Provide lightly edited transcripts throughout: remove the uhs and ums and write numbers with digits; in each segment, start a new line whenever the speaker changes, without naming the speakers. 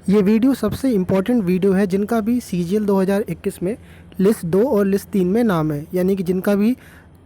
ये वीडियो सबसे important video है जिनका भी सीजीएल 2021 में लिस्ट 2 और लिस्ट 3 में नाम है, यानी कि जिनका भी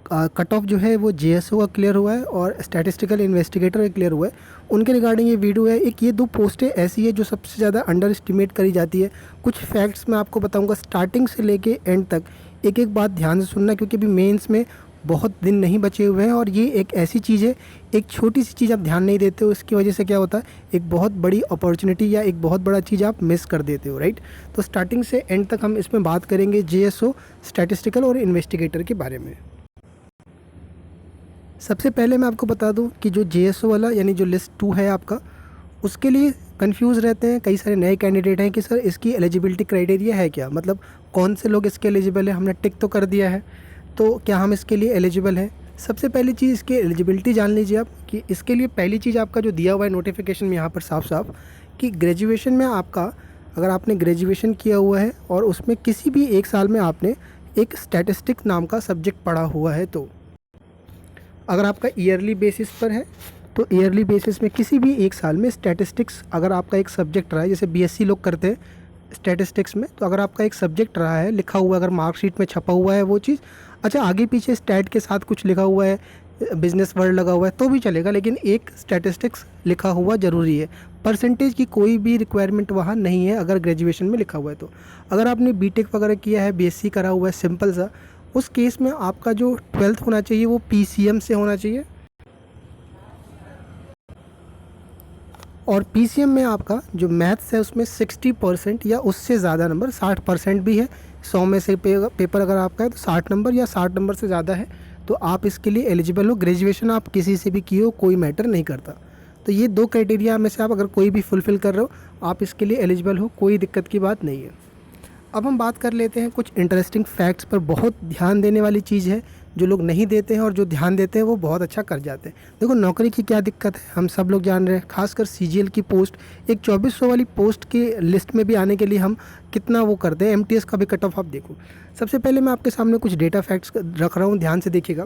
कट ऑफ जो है वो जेएसओ का क्लियर हुआ है और स्टैटिस्टिकल इन्वेस्टिगेटर का क्लियर हुआ है, उनके रिगार्डिंग ये वीडियो है। एक ये दो पोस्टें ऐसी है जो सबसे ज़्यादा अंडर एस्टिमेट करी जाती है। कुछ फैक्ट्स मैं आपको बताऊंगा स्टार्टिंग से लेके एंड तक, एक एक बात ध्यान से सुनना, क्योंकि अभी मेंस में बहुत दिन नहीं बचे हुए हैं और ये एक ऐसी चीज़ है, एक छोटी सी चीज़ आप ध्यान नहीं देते हो, इसकी वजह से क्या होता है, एक बहुत बड़ी अपॉर्चुनिटी या एक बहुत बड़ा चीज़ आप मिस कर देते हो, राइट। तो स्टार्टिंग से एंड तक हम इसमें बात करेंगे जेएसओ, स्टैटिस्टिकल और इन्वेस्टिगेटर के बारे में। सबसे पहले मैं आपको बता दूं कि जो जेएसओ वाला यानी जो लिस्ट 2 है आपका, उसके लिए कंफ्यूज रहते हैं कई सारे नए कैंडिडेट हैं कि सर इसकी एलिजिबिलिटी क्राइटेरिया है क्या, मतलब कौन से लोग इसके एलिजिबल है। हमने टिक तो कर दिया है, तो क्या हम इसके लिए एलिजिबल हैं। सबसे पहली चीज़ इसकी एलिजिबिलिटी जान लीजिए आप कि इसके लिए पहली चीज़ आपका जो दिया हुआ है नोटिफिकेशन में यहाँ पर साफ साफ कि ग्रेजुएशन में आपका, अगर आपने ग्रेजुएशन किया हुआ है और उसमें किसी भी एक साल में आपने एक स्टैटिस्टिक्स नाम का सब्जेक्ट पढ़ा हुआ है, तो अगर आपका ईयरली बेसिस पर है तो ईयरली बेसिस में किसी भी एक साल में स्टैटिस्टिक्स अगर आपका एक सब्जेक्ट रहा है, जैसे बीएससी लोग करते हैं स्टैटिस्टिक्स में, तो अगर आपका एक सब्जेक्ट रहा है, लिखा हुआ, अगर मार्कशीट में छपा हुआ है वो चीज़, अच्छा आगे पीछे स्टैट के साथ कुछ लिखा हुआ है, बिजनेस वर्ड लगा हुआ है तो भी चलेगा, लेकिन एक स्टैटिस्टिक्स लिखा हुआ ज़रूरी है। परसेंटेज की कोई भी रिक्वायरमेंट वहाँ नहीं है अगर ग्रेजुएशन में लिखा हुआ है तो। अगर आपने बीटेक वगैरह किया है, बीएससी करा हुआ है सिंपल सा, उस केस में आपका जो 12th होना चाहिए वो पीसीएम से होना चाहिए, और पीसीएम में आपका जो मैथ्स है उसमें 60% या उससे ज़्यादा नंबर, 60% भी है, 100 में से पेपर अगर आपका है तो 60 नंबर या 60 नंबर से ज़्यादा है तो आप इसके लिए एलिजिबल हो। ग्रेजुएशन आप किसी से भी किए हो, कोई मैटर नहीं करता। तो ये दो क्राइटेरिया में से आप अगर कोई भी फुलफ़िल कर रहे हो, आप इसके लिए एलिजिबल हो, कोई दिक्कत की बात नहीं है। अब हम बात कर लेते हैं कुछ इंटरेस्टिंग फैक्ट्स पर। बहुत ध्यान देने वाली चीज़ है, जो लोग नहीं देते हैं और जो ध्यान देते हैं वो बहुत अच्छा कर जाते हैं। देखो नौकरी की क्या दिक्कत है, हम सब लोग जान रहे हैं, खासकर सीजीएल की पोस्ट, एक 2400 वाली पोस्ट की लिस्ट में भी आने के लिए हम कितना वो करते हैं। एमटीएस का भी कट ऑफ आप देखो। सबसे पहले मैं आपके सामने कुछ डेटा फैक्ट्स रख रहा हूँ, ध्यान से देखिएगा।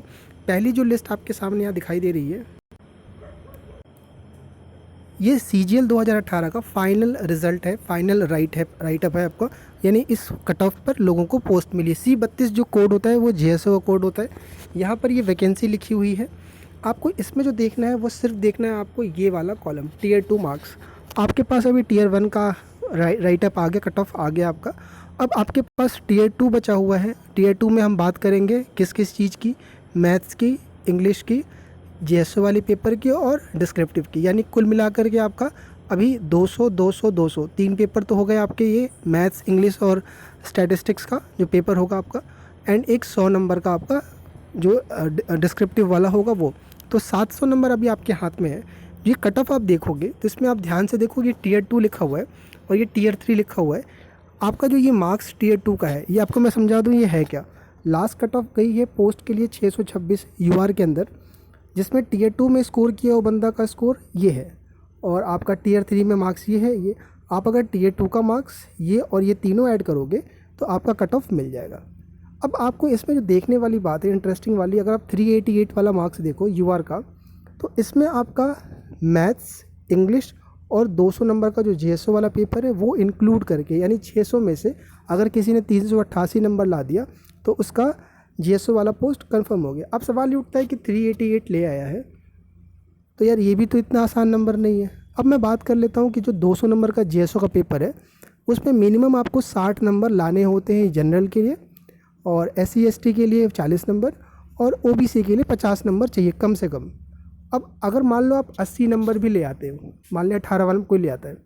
पहली जो लिस्ट आपके सामने यहाँ दिखाई दे रही है, ये सीजीएल 2018 का फाइनल रिजल्ट है, फाइनल राइट अप है आपका, यानी इस कट ऑफ पर लोगों को पोस्ट मिली है। C32 जो कोड होता है वो जेएसओ का कोड होता है। यहाँ पर ये वैकेंसी लिखी हुई है। आपको इसमें जो देखना है वो सिर्फ देखना है आपको ये वाला कॉलम, टीयर 2 मार्क्स। आपके पास अभी टीयर 1 का राइट अप आ गया, कट ऑफ आ गया आपका। अब आपके पास टीयर 2 बचा हुआ है। टीयर 2 में हम बात करेंगे किस किस चीज़ की, मैथ्स की, इंग्लिश की, जेएसओ वाली पेपर की और डिस्क्रिप्टिव की, यानी कुल मिलाकर के आपका अभी 200 200 200 तीन पेपर तो हो गए आपके, ये मैथ्स, इंग्लिश और स्टैटिस्टिक्स का जो पेपर होगा आपका, एंड एक 100 नंबर का आपका जो डिस्क्रिप्टिव वाला होगा वो। तो 700 नंबर अभी आपके हाथ में है। ये कट ऑफ आप देखोगे तो इसमें आप ध्यान से देखोगे टीयर 2 लिखा हुआ है और ये टीयर 3 लिखा हुआ है। आपका जो ये मार्क्स टीयर 2 का है, ये आपको मैं समझा दूँ ये है क्या। लास्ट कट ऑफ गई है पोस्ट के लिए 626 यूआर के अंदर, जिसमें टीयर 2 में स्कोर किया वो बंदा का स्कोर ये है और आपका टीयर 3 में मार्क्स ये है। ये आप अगर टीयर 2 का मार्क्स ये और ये तीनों ऐड करोगे तो आपका कट ऑफ मिल जाएगा। अब आपको इसमें जो देखने वाली बात है इंटरेस्टिंग वाली, अगर आप 388 वाला मार्क्स देखो यूआर का, तो इसमें आपका मैथ्स, इंग्लिश और 200 नंबर का जो जेएसओ वाला पेपर है वो इंक्लूड करके, यानी 600 में से अगर किसी ने 388 नंबर ला दिया तो उसका जेएसओ वाला पोस्ट कंफर्म हो गया। अब सवाल ये उठता है कि 388 ले आया है तो यार ये भी तो इतना आसान नंबर नहीं है। अब मैं बात कर लेता हूँ कि जो 200 नंबर का जेएसओ का पेपर है उसमें मिनिमम आपको 60 नंबर लाने होते हैं जनरल के लिए, और SC ST के लिए 40 नंबर और OBC के लिए 50 नंबर चाहिए कम से कम। अब अगर मान लो आप 80 नंबर भी ले आते हो, मान लिया 18 वाले में कोई ले आता है,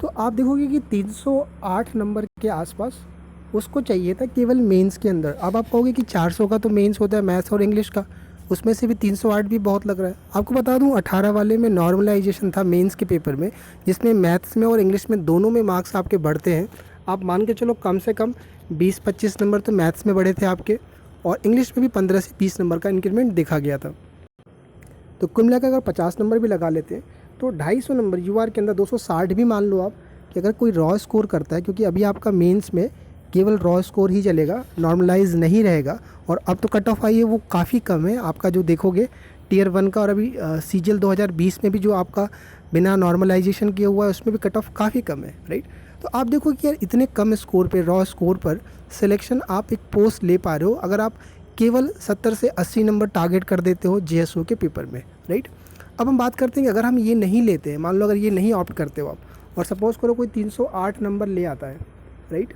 तो आप देखोगे कि 308 नंबर के आसपास उसको चाहिए था केवल मेंस के अंदर। अब आप कहोगे कि 400 का तो मेंस होता है मैथ्स और इंग्लिश का, उसमें से भी 308 भी बहुत लग रहा है। आपको बता दूं 18 वाले में नॉर्मलाइजेशन था मेंस के पेपर में, जिसमें मैथ्स में और इंग्लिश में दोनों में मार्क्स आपके बढ़ते हैं। आप मान के चलो कम से कम 20-25 नंबर तो मैथ्स में बढ़े थे आपके, और इंग्लिश में भी 15 से 20 नंबर का इंक्रीमेंट देखा गया था। तो कुल मिलाकर अगर 50 नंबर भी लगा लेते हैं तो 250 नंबर यूआर के अंदर 260 भी मान लो आप कि अगर कोई रॉ स्कोर करता है, क्योंकि अभी आपका मेंस में केवल रॉ स्कोर ही चलेगा, नॉर्मलाइज नहीं रहेगा। और अब तो कट ऑफ आई है वो काफ़ी कम है, आपका जो देखोगे टीयर 1 का, और अभी CGL 2020 में भी जो आपका बिना नॉर्मलाइजेशन किया हुआ है उसमें भी कट ऑफ काफ़ी कम है, राइट। तो आप देखो कि यार इतने कम स्कोर पे, रॉ स्कोर पर सिलेक्शन आप एक पोस्ट ले पा रहे हो अगर आप केवल 70 से 80 नंबर टारगेट कर देते हो JSO के पेपर में, राइट। अब हम बात करते हैं कि अगर हम ये नहीं लेते हैं, मान लो अगर ये नहीं ऑप्ट करते हो आप, और सपोज़ करो कोई 308 नंबर ले आता है, राइट,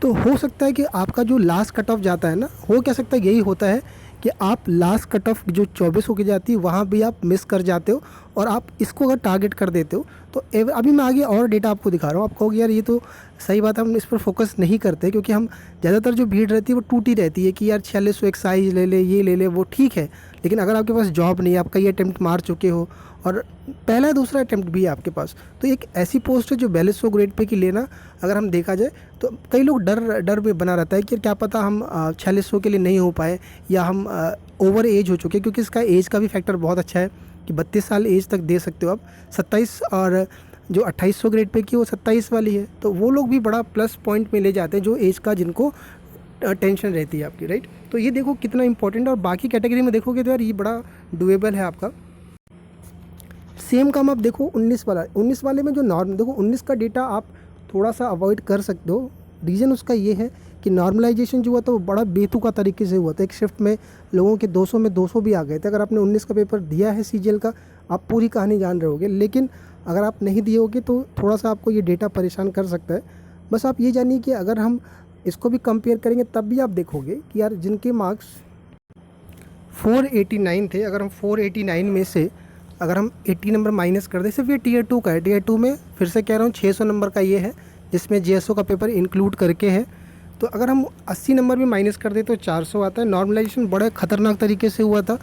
तो हो सकता है कि आपका जो लास्ट कट ऑफ जाता है ना, हो क्या सकता है, यही होता है कि आप लास्ट कट ऑफ जो 24 होके जाती है वहाँ भी आप मिस कर जाते हो, और आप इसको अगर टारगेट कर देते हो तो अभी मैं आगे और डेटा आपको दिखा रहा हूँ। आप कहोगे यार ये तो सही बात है, हम इस पर फोकस नहीं करते, क्योंकि हम ज़्यादातर जो भीड़ रहती है वो टूटी रहती है कि यार 4600 एक्साइज ले ले, ये ले ले, वो ठीक है, लेकिन अगर आपके पास जॉब नहीं है, आप कई अटैम्प्ट मार चुके हो और पहला दूसरा अटैम्प्ट भी है आपके पास, तो एक ऐसी पोस्ट है जो 4200 ग्रेड पे की लेना अगर हम देखा जाए तो कई लोग डर में बना रहता है कि क्या पता हम 4600 के लिए नहीं हो पाए, या हम ओवर एज हो चुके, क्योंकि इसका एज का भी फैक्टर बहुत अच्छा है कि 32 साल एज तक दे सकते हो आप। 27 और जो 2800 ग्रेड पे की वो 27 वाली है, तो वो लोग भी बड़ा प्लस पॉइंट में ले जाते हैं जो एज का जिनको टेंशन रहती है आपकी, राइट। तो ये देखो कितना इंपॉर्टेंट है, और बाकी कैटेगरी में देखोगे तो यार ये बड़ा डुएबल है आपका। सेम काम आप देखो 19 वाले में जो नॉर्म, देखो 19 का डेटा आप थोड़ा सा अवॉइड कर सकते हो। रीज़न उसका ये है कि नॉर्मलाइजेशन जो हुआ था वो बड़ा बेतुका तरीके से हुआ था, एक शिफ्ट में लोगों के 200 में 200 भी आ गए थे। अगर आपने 19 का पेपर दिया है CGL का, आप पूरी कहानी जान रहे होगे, लेकिन अगर आप नहीं दिए होगे तो थोड़ा सा आपको ये डेटा परेशान कर सकता है। बस आप ये जानिए कि अगर हम इसको भी कंपेयर करेंगे तब भी आप देखोगे कि यार जिनके मार्क्स 489 थे, अगर हम 489 में से अगर हम 80 नंबर माइनस कर दें, सिर्फ ये टीयर 2 का है, टीयर 2 में फिर से कह रहा हूँ 600 नंबर का ये है जिसमें JSO का पेपर इंक्लूड करके है, तो अगर हम 80 नंबर भी माइनस कर दें तो 400 आता है। नॉर्मलाइजेशन बड़े ख़तरनाक तरीके से हुआ था,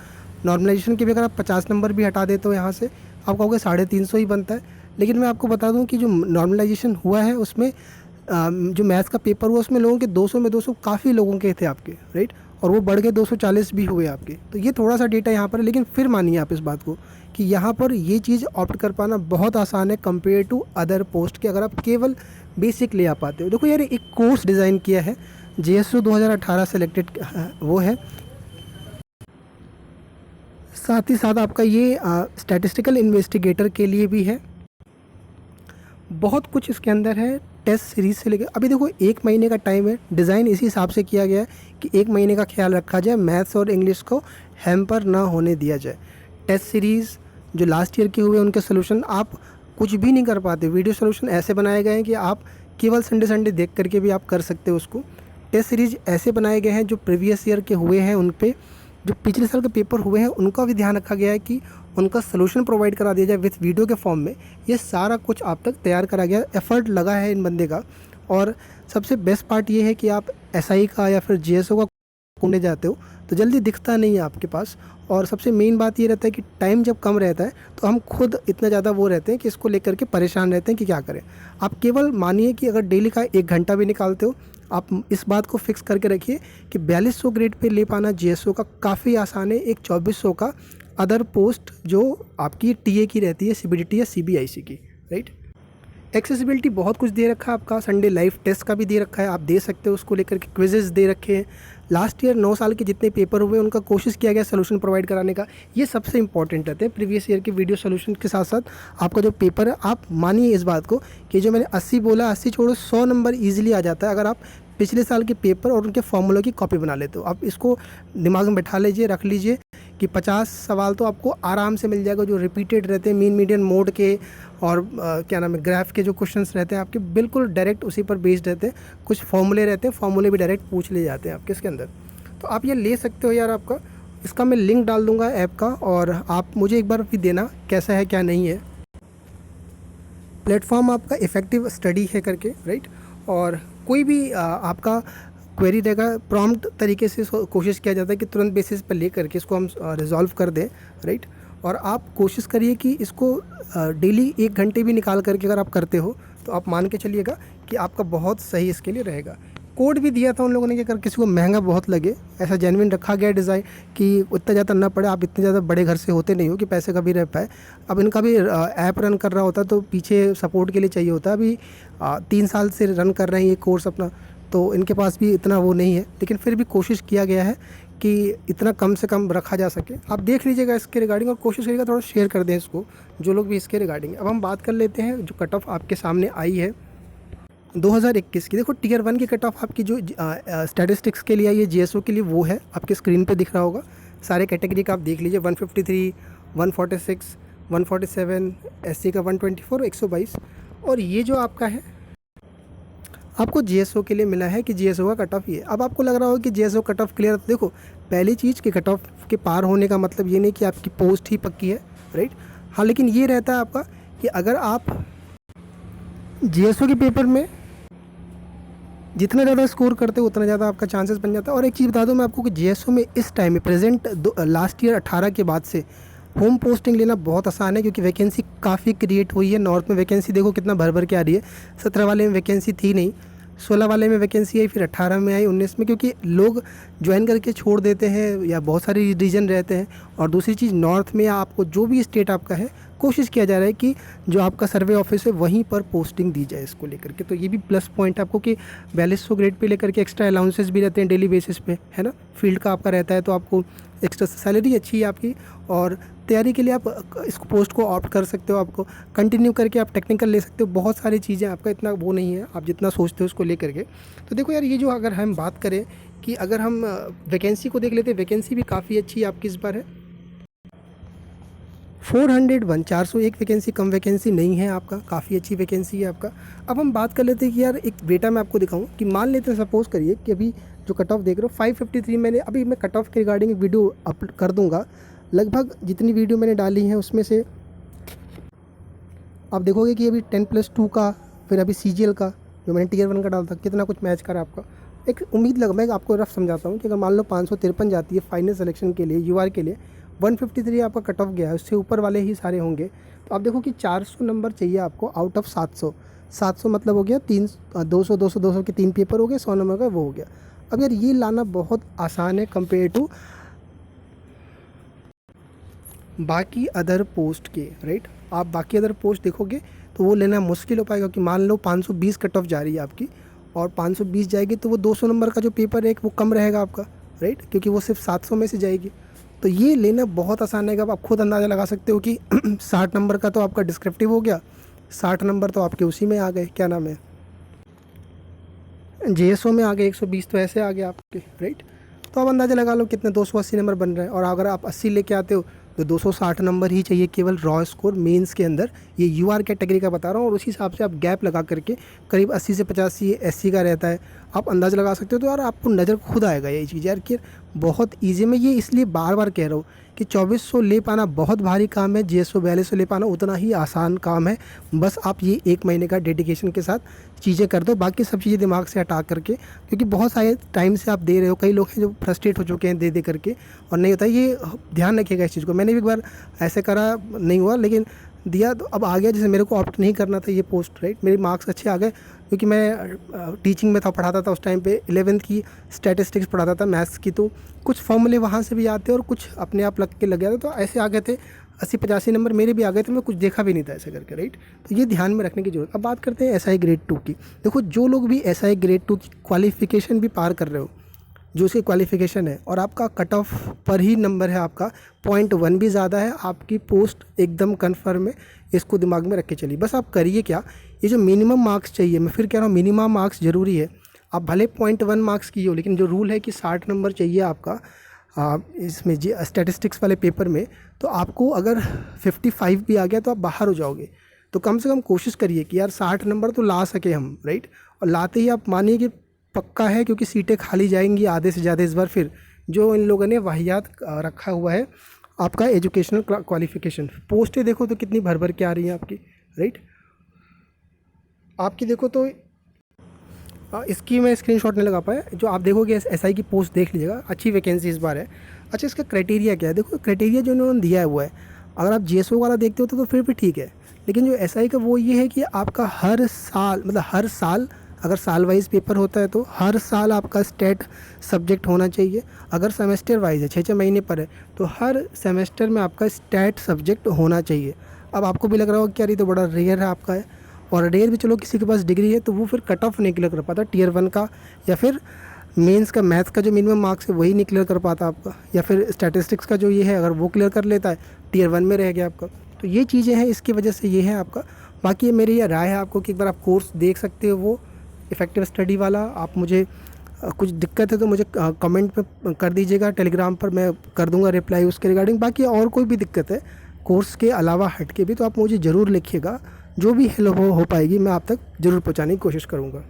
नॉर्मलाइजेशन के भी अगर आप 50 नंबर भी हटा देते हो यहाँ से, आप कहोगे 350 ही बनता है। लेकिन मैं आपको बता दूँ कि जो नॉर्मलाइजेशन हुआ है उसमें जो मैथ्स का पेपर हुआ उसमें लोगों के 200 में 200 काफ़ी लोगों के थे आपके, राइट, और वो बढ़ के 240 भी हुए आपके। तो ये थोड़ा सा डेटा यहाँ पर है, लेकिन फिर मानिए आप इस बात को कि यहाँ पर ये चीज़ ऑप्ट कर पाना बहुत आसान है कंपेयर टू अदर पोस्ट के, अगर आप केवल बेसिक ले आ पाते हो। देखो यार एक कोर्स डिज़ाइन किया है, JSO 2018 सेलेक्टेड वो है, साथ ही साथ आपका ये स्टैटिस्टिकल इन्वेस्टिगेटर के लिए भी है। बहुत कुछ इसके अंदर है, टेस्ट सीरीज़ से लेकर अभी देखो 1 महीने का टाइम है। डिज़ाइन इसी हिसाब से किया गया है कि 1 महीने का ख्याल रखा जाए, मैथ्स और इंग्लिश को हैम्पर ना होने दिया जाए। टेस्ट सीरीज़ जो लास्ट ईयर के हुए उनके सोल्यूशन आप कुछ भी नहीं कर पाते, वीडियो सोल्यूशन ऐसे बनाए गए हैं कि आप केवल संडे देख करके भी आप कर सकते हो उसको। टेस्ट सीरीज ऐसे बनाए गए हैं जो प्रीवियस ईयर के हुए हैं उन पे, जो पिछले साल के पेपर हुए हैं उनका भी ध्यान रखा गया है कि उनका सोल्यूशन प्रोवाइड करा दिया जाए विथ वीडियो के फॉर्म में। ये सारा कुछ आप तक तैयार करा गया, एफर्ट लगा है इन बंदे का। और सबसे बेस्ट पार्ट ये है कि आप SI का या फिर JSO का ढूंढने जाते हो तो जल्दी दिखता नहीं है आपके पास। और सबसे मेन बात ये रहता है कि टाइम जब कम रहता है तो हम खुद इतना ज़्यादा वो रहते हैं कि इसको लेकर के परेशान रहते हैं कि क्या करें। आप केवल मानिए कि अगर डेली का 1 घंटा भी निकालते हो, आप इस बात को फिक्स करके रखिए कि 4200 ग्रेड पे ले पाना JSO का काफ़ी आसान है। एक 2400 का अदर पोस्ट जो आपकी TA की रहती है, CBDT या CBIC की, राइट। एक्सेसिबिलिटी बहुत कुछ दे रखा है आपका, संडे लाइव टेस्ट का भी दे रखा है, आप दे सकते हो उसको लेकर के। क्विजेस दे रखे हैं, लास्ट ईयर 9 साल के जितने पेपर हुए उनका कोशिश किया गया सोल्यूशन प्रोवाइड कराने का। ये सबसे इंपॉर्टेंट रहते हैं प्रीवियस ईयर के वीडियो सोल्यूशन के साथ साथ आपका जो पेपर है। आप मानिए इस बात को कि जो मैंने 80 बोला, 80 छोड़ो 100 नंबर ईजिली आ जाता है अगर आप पिछले साल के पेपर और उनके फॉर्मूलों की कॉपी बना लेते हो। आप इसको दिमाग में बैठा लीजिए, रख लीजिए कि 50 सवाल तो आपको आराम से मिल जाएगा जो रिपीटेड रहते हैं, मीन मीडियन मोड के और क्या नाम है ग्राफ के जो क्वेश्चंस रहते हैं आपके बिल्कुल डायरेक्ट उसी पर बेस्ड रहते हैं। कुछ फॉर्मूले रहते हैं, फॉर्मूले भी डायरेक्ट पूछ ले जाते हैं आपके इसके अंदर। तो आप ये ले सकते हो यार। आपका इसका मैं लिंक डाल दूँगा ऐप का, और आप मुझे एक बार भी देना कैसा है क्या नहीं है। प्लेटफॉर्म आपका इफ़ेक्टिव स्टडी है करके, राइट। और कोई भी आपका क्वेरी रहेगा प्रॉम्प्ट तरीके से कोशिश किया जाता है कि तुरंत बेसिस पर ले करके इसको हम रिजॉल्व कर दें, राइट। और आप कोशिश करिए कि इसको डेली 1 घंटे भी निकाल करके अगर आप करते हो तो आप मान के चलिएगा कि आपका बहुत सही इसके लिए रहेगा। कोड भी दिया था उन लोगों ने कि अगर किसी को महंगा बहुत लगे, ऐसा जेन्युइन रखा गया डिज़ाइन कि उतना ज़्यादा ना पड़े। आप इतने ज़्यादा बड़े घर से होते नहीं हो कि पैसे का भी रह पाए। अब इनका भी ऐप रन कर रहा होता तो पीछे सपोर्ट के लिए चाहिए होता। अभी 3 साल से रन कर रहे हैं ये कोर्स अपना, तो इनके पास भी इतना वो नहीं है, लेकिन फिर भी कोशिश किया गया है कि इतना कम से कम रखा जा सके। आप देख लीजिएगा इसके रिगार्डिंग और कोशिश करिएगा थोड़ा शेयर कर दें इसको, जो लोग भी इसके रिगार्डिंग। अब हम बात कर लेते हैं जो कट ऑफ आपके सामने आई है 2021 की। देखो टियर 1 की कट ऑफ आपकी जो स्टैटिस्टिक्स के लिए आई है, जीएसओ के लिए, वो है आपके स्क्रीन पे दिख रहा होगा। सारे कैटेगरी का आप देख लीजिए, 153, 146, 147, एससी का 124, 122। और ये जो आपका है आपको जीएसओ के लिए मिला है कि जीएसओ का कट ऑफ ये। अब आपको लग रहा हो कि जीएसओ कट ऑफ क्लियर, देखो पहली चीज़ कि कट ऑफ के पार होने का मतलब ये नहीं कि आपकी पोस्ट ही पक्की है, राइट। हाँ, लेकिन ये रहता है आपका कि अगर आप जीएसओ के पेपर में जितना ज़्यादा स्कोर करते हो उतना ज़्यादा आपका चांसेस बन जाता है। और एक चीज़ बता दूं मैं आपको कि जीएसओ में इस टाइम में प्रेजेंट लास्ट ईयर 18 के बाद से होम पोस्टिंग लेना बहुत आसान है, क्योंकि वैकेंसी काफ़ी क्रिएट हुई है। नॉर्थ में वैकेंसी देखो कितना भर भर के आ रही है। 17 वाले में वैकेंसी थी नहीं, 16 वाले में वैकेंसी आई, फिर 18 में आई, 19 में, क्योंकि लोग ज्वाइन करके छोड़ देते हैं या बहुत सारे रीजन रहते हैं। और दूसरी चीज़, नॉर्थ में आपको जो भी स्टेट आपका है, कोशिश किया जा रहा है कि जो आपका सर्वे ऑफिस है वहीं पर पोस्टिंग दी जाए इसको लेकर के। तो ये भी प्लस पॉइंट आपको कि 4200 ग्रेड पे लेकर के एक्स्ट्रा अलाउंसेस भी रहते हैं डेली बेसिस पे, है ना। फील्ड का आपका रहता है तो आपको एक्स्ट्रा सैलरी अच्छी है आपकी, और तैयारी के लिए आप इस पोस्ट को ऑप्ट कर सकते हो। आपको कंटिन्यू करके आप टेक्निकल ले सकते हो। बहुत सारी चीज़ें, आपका इतना वो नहीं है आप जितना सोचते हो उसको लेकर के। तो देखो यार, ये जो अगर हम बात करें कि अगर हम वैकेंसी को देख लेते हैं, वैकेंसी भी काफ़ी अच्छी आपकी इस बार है 401, 401 वैकेंसी, कम वैकेंसी नहीं है आपका, काफ़ी अच्छी वैकेंसी है आपका। अब हम बात कर लेते हैं कि यार एक डेटा मैं आपको दिखाऊं कि मान लेते हैं, सपोज़ करिए कि अभी जो कट ऑफ देख रहे हो 553, मैंने अभी मैं कट ऑफ के रिगार्डिंग एक वीडियो अपलोड कर दूंगा। लगभग जितनी वीडियो मैंने डाली हैं उसमें से आप देखोगे कि अभी 10+2 का, फिर अभी CGL का जो मैंने टियर 1 का डाला था, कितना कुछ मैच करा आपका। एक उम्मीद लगा, मैं आपको रफ समझाता हूँ कि अगर मान लो 553 जाती है फाइनल सिलेक्शन के लिए, UR के लिए 153 आपका कट ऑफ गया है, उससे ऊपर वाले ही सारे होंगे। तो आप देखो कि 400 नंबर चाहिए आपको आउट ऑफ 700। 700 मतलब हो गया 200 200 200 के 3 पेपर हो गए, 100 नंबर का वो हो गया। अब यार ये लाना बहुत आसान है कंपेयर टू बाकी अदर पोस्ट के, राइट। आप बाकी अदर पोस्ट देखोगे तो वो लेना मुश्किल हो पाएगा कि मान लो 520 कट ऑफ जा रही है आपकी, और 520 जाएगी तो वो 200 नंबर का जो पेपर है वो कम रहेगा आपका, राइट, क्योंकि वो सिर्फ 700 में से जाएगी। तो ये लेना बहुत आसान है। अब आप खुद अंदाज़ा लगा सकते हो कि 60 नंबर का तो आपका डिस्क्रिप्टिव हो गया, 60 नंबर तो आपके उसी में आ गए, क्या नाम है, JSO में आ गए, 120 तो ऐसे आ गए आपके, राइट। तो आप अंदाज़ा लगा लो कितने 280 नंबर बन रहे हैं। और अगर आप 80 लेके आते हो तो 260 नंबर ही चाहिए केवल रॉ स्कोर मेंस के अंदर। ये UR कैटेगरी का बता रहा हूँ, और उसी हिसाब से आप गैप लगा करके करीब 80 से 85 SC का रहता है, आप अंदाज़ा लगा सकते हो। तो यार आपको नज़र खुद आएगा ये चीज़ यार कि बहुत ईजी। मैं ये इसलिए बार बार कह रहा हूँ कि 2400 ले पाना बहुत भारी काम है, JSO 4200 ले पाना उतना ही आसान काम है। बस आप ये 1 महीने का डेडिकेशन के साथ चीज़ें कर दो, बाकी सब चीज़ें दिमाग से हटा करके, क्योंकि बहुत सारे टाइम से आप दे रहे हो। कई लोग हैं जो फ्रस्ट्रेट हो चुके हैं दे दे करके और नहीं होता। ये ध्यान रखिएगा इस चीज़ को। मैंने भी एक बार ऐसे करा, नहीं हुआ, लेकिन दिया तो अब आ गया। जैसे मेरे को ऑप्ट नहीं करना था ये पोस्ट, राइट, मेरे मार्क्स अच्छे आ गए क्योंकि मैं टीचिंग में था, पढ़ाता था उस टाइम पे, 11th की स्टैटिस्टिक्स पढ़ाता था, मैथ्स की। तो कुछ फॉर्मूले वहाँ से भी आते और कुछ अपने आप लग के लग गया था, तो ऐसे आ गए थे 80-85 नंबर मेरे भी आ गए थे। मैं कुछ देखा भी नहीं था ऐसे करके, राइट। तो ये ध्यान में रखने की जरूरत। अब बात करते हैं SI ग्रेड 2 की। देखो जो लोग भी SI ग्रेड 2 की क्वालिफिकेशन भी पार कर रहे हो, जो उसकी क्वालिफिकेशन है, और आपका कट ऑफ पर ही नंबर है, आपका 0.1 भी ज़्यादा है, आपकी पोस्ट एकदम कन्फर्म है। इसको दिमाग में रख के चलिए। बस आप करिए क्या, ये जो मिनिमम मार्क्स चाहिए, मैं फिर कह रहा हूँ मिनिमम मार्क्स ज़रूरी है। आप भले 0.1 मार्क्स की हो, लेकिन जो रूल है कि 60 नंबर चाहिए आपका इसमें जी स्टैटिस्टिक्स वाले पेपर में, तो आपको अगर 55 भी आ गया तो आप बाहर हो जाओगे। तो कम से कम कोशिश करिए कि यार 60 नंबर तो ला सके हम, राइट। और लाते ही आप मानिए कि पक्का है, क्योंकि सीटें खाली जाएंगी आधे से ज़्यादा इस बार। फिर जो इन लोगों ने वाहियात रखा हुआ है आपका एजुकेशनल क्वालिफिकेशन, पोस्टें देखो तो कितनी भर भर के आ रही हैं आपकी, राइट। आपकी देखो तो इसकी मैं स्क्रीनशॉट नहीं लगा पाया, जो आप देखोगे SI की पोस्ट देख लीजिएगा, अच्छी वैकेंसी इस बार है। अच्छा, इसका क्राइटेरिया क्या है? देखो क्राइटेरिया जो उन्होंने दिया है वो है, अगर आप JSO वाला देखते हो तो फिर भी ठीक है, लेकिन जो SI का वो ये है कि आपका हर साल, मतलब हर साल, अगर साल वाइज पेपर होता है तो हर साल आपका स्टेट सब्जेक्ट होना चाहिए। अगर सेमेस्टर वाइज है, 6-6 महीने पर है, तो हर सेमेस्टर में आपका स्टेट सब्जेक्ट होना चाहिए। अब आपको भी लग रहा होगा कि यार ये तो बड़ा रेयर है आपका है, और रेयर भी चलो किसी के पास डिग्री है तो वो फिर कट ऑफ नहीं क्लियर कर पाता टियर 1 का, या फिर मेंस का मैथ्स का जो मिनिमम मार्क्स है वही नहीं क्लियर कर पाता आपका, या फिर स्टैटिस्टिक्स का जो ये है अगर वो क्लियर कर लेता है टियर 1 में रह गया आपका। तो ये चीज़ें हैं, इसकी वजह से ये है आपका। बाकी ये मेरी ये राय है आपको कि एक बार आप कोर्स देख सकते हो, वो इफ़ेक्टिव स्टडी वाला। आप मुझे कुछ दिक्कत है तो मुझे कमेंट पे कर दीजिएगा, टेलीग्राम पर मैं कर दूंगा रिप्लाई उसके रिगार्डिंग। बाकी और कोई भी दिक्कत है कोर्स के अलावा हट के भी तो आप मुझे ज़रूर लिखिएगा, जो भी हेल्प हो पाएगी मैं आप तक ज़रूर पहुंचाने की कोशिश करूंगा।